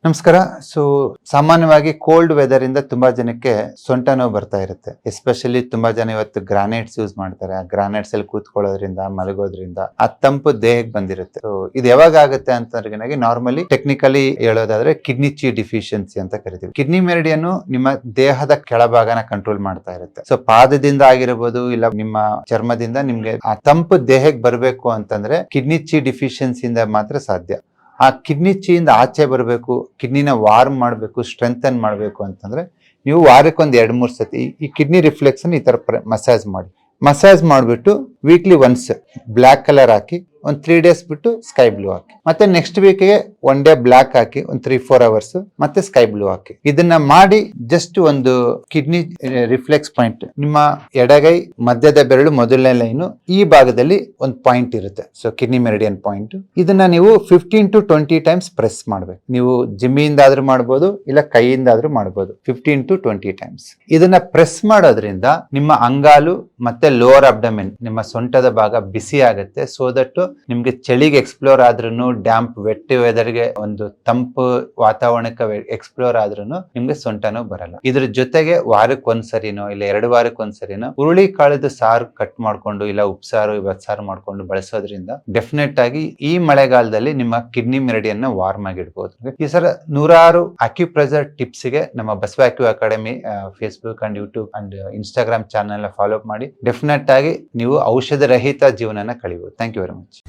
ನಮಸ್ಕಾರ. ಸಾಮಾನ್ಯವಾಗಿ cold weather ಇಂದ ತುಂಬಾ ಜನಕ್ಕೆ ಸೊಂಟ ನೋವು ಬರ್ತಾ ಇರುತ್ತೆ. ಎಸ್ಪೆಷಲಿ ತುಂಬಾ ಜನ ಇವತ್ತು ಗ್ರಾನೈಟ್ಸ್ ಯೂಸ್ ಮಾಡ್ತಾರೆ. ಆ ಗ್ರಾನೈಟ್ಸ್ ಅಲ್ಲಿ ಕೂತ್ಕೊಳ್ಳೋದ್ರಿಂದ, ಮಲಗೋದ್ರಿಂದ ಆ ತಂಪು ದೇಹಕ್ಕೆ ಬಂದಿರುತ್ತೆ. ಇದು ಯಾವಾಗ ಆಗುತ್ತೆ ಅಂತ ನಾರ್ಮಲಿ ಟೆಕ್ನಿಕಲಿ ಹೇಳೋದಾದ್ರೆ ಕಿಡ್ನಿ ಚಿ ಡಿಫಿಷಿಯನ್ಸಿ ಅಂತ ಕರಿತೀವಿ. ಕಿಡ್ನಿ ಮೆರಿಡಿಯನ್ ನಿಮ್ಮ ದೇಹದ ಕೆಳಭಾಗನ ಕಂಟ್ರೋಲ್ ಮಾಡ್ತಾ ಇರುತ್ತೆ. ಪಾದದಿಂದ ಆಗಿರಬಹುದು, ಇಲ್ಲ ನಿಮ್ಮ ಚರ್ಮದಿಂದ ನಿಮ್ಗೆ ಆ ತಂಪು ದೇಹಕ್ಕೆ ಬರಬೇಕು ಅಂತಂದ್ರೆ ಕಿಡ್ನಿ ಚಿ ಡಿಫಿಷಿಯನ್ಸಿಯಿಂದ ಮಾತ್ರ ಸಾಧ್ಯ. ಆ ಕಿಡ್ನಿ ಚೀಯಿಂದ ಆಚೆ ಬರಬೇಕು, ಕಿಡ್ನಿನ ವಾರ್ಮ್ ಮಾಡಬೇಕು, ಸ್ಟ್ರೆಂಥನ್ ಮಾಡಬೇಕು ಅಂತಂದ್ರೆ ನೀವು ವಾರಕ್ಕೊಂದು 2-3 ಸತಿ ಈ ಕಿಡ್ನಿ ರಿಫ್ಲೆಕ್ಸ್ ಈ ತರ ಮಸಾಜ್ ಮಾಡಿಬಿಟ್ಟು ವೀಕ್ಲಿ ಒನ್ಸ್ ಬ್ಲಾಕ್ ಕಲರ್ ಹಾಕಿ ಒಂದು 3 days ಬಿಟ್ಟು ಸ್ಕೈ ಬ್ಲೂ ಹಾಕಿ, ಮತ್ತೆ ನೆಕ್ಸ್ಟ್ ವೀಕ್ಗೆ 1 day ಬ್ಲಾಕ್ ಹಾಕಿ ಒಂದು 3-4 hours ಮತ್ತೆ ಸ್ಕೈ ಬ್ಲೂ ಹಾಕಿ. ಇದನ್ನ ಮಾಡಿ ಜಸ್ಟ್ ಒಂದು ಕಿಡ್ನಿ ರಿಫ್ಲೆಕ್ಸ್ ಪಾಯಿಂಟ್ ನಿಮ್ಮ ಎಡಗೈ ಮಧ್ಯದ ಬೆರಳು ಮೊದಲನೇ ಲೈನು ಈ ಭಾಗದಲ್ಲಿ ಒಂದು ಪಾಯಿಂಟ್ ಇರುತ್ತೆ. Kidney meridian point. ಇದನ್ನ ನೀವು 15 to 20 times ಪ್ರೆಸ್ ಮಾಡ್ಬೇಕು. ನೀವು ಜಿಮ್ಮಿಂದ ಆದ್ರೂ ಮಾಡ್ಬೋದು, ಇಲ್ಲ ಕೈಯಿಂದ ಆದ್ರೂ ಮಾಡ್ಬೋದು. 15 to 20 times ಇದನ್ನ ಪ್ರೆಸ್ ಮಾಡೋದ್ರಿಂದ ನಿಮ್ಮ ಅಂಗಾಲು ಮತ್ತೆ ಲೋವರ್ ಅಬ್ಡಮೆನ್, ನಿಮ್ಮ ಸೊಂಟದ ಭಾಗ ಬಿಸಿ ಆಗುತ್ತೆ. ಸೋ ದಟ್ ನಿಮ್ಗೆ ಚಳಿಗೆ ಎಕ್ಸ್ಪ್ಲೋರ್ ಆದ್ರೂ, ಡ್ಯಾಂಪ್ ವೆಟ್ ವೆದರ್ಗೆ ಒಂದು ತಂಪು ವಾತಾವರಣಕ್ಕೆ ಎಕ್ಸ್ಪ್ಲೋರ್ ಆದ್ರೂ ನಿಮ್ಗೆ ಸೊಂಟ ನೋವು ಬರಲ್ಲ. ಇದ್ರ ಜೊತೆಗೆ ವಾರಕ್ಕೆ ಒಂದ್ಸರಿನೋ ಇಲ್ಲ 2 ವಾರಕ್ಕೆ ಒಂದ್ಸರಿನೋ ಹುರುಳಿ ಕಾಳದ ಸಾರು ಕಟ್ ಮಾಡ್ಕೊಂಡು, ಇಲ್ಲ ಉಪ್ಸಾರು ಬಸ್ಸಾರು ಮಾಡ್ಕೊಂಡು ಬಳಸೋದ್ರಿಂದ ಡೆಫಿನೆಟ್ ಆಗಿ ಈ ಮಳೆಗಾಲದಲ್ಲಿ ನಿಮ್ಮ ಕಿಡ್ನಿ ಮೆರಿಡಿಯನ್ ವಾರ್ಮ್ ಆಗಿಡ್ಬೋದು. ಈ ಸರ 100 ಅಕ್ಯುಪ್ರೆಷರ್ ಟಿಪ್ಸ್ ಗೆ ನಮ್ಮ Basava accu academy Facebook and YouTube and Instagram channel follow ಮಾಡಿ ಡೆಫಿನೆಟ್ ಆಗಿ ನೀವು ಔಷಧ ರಹಿತ ಜೀವನನ ಕಳಿಬಹುದು. Thank you very much.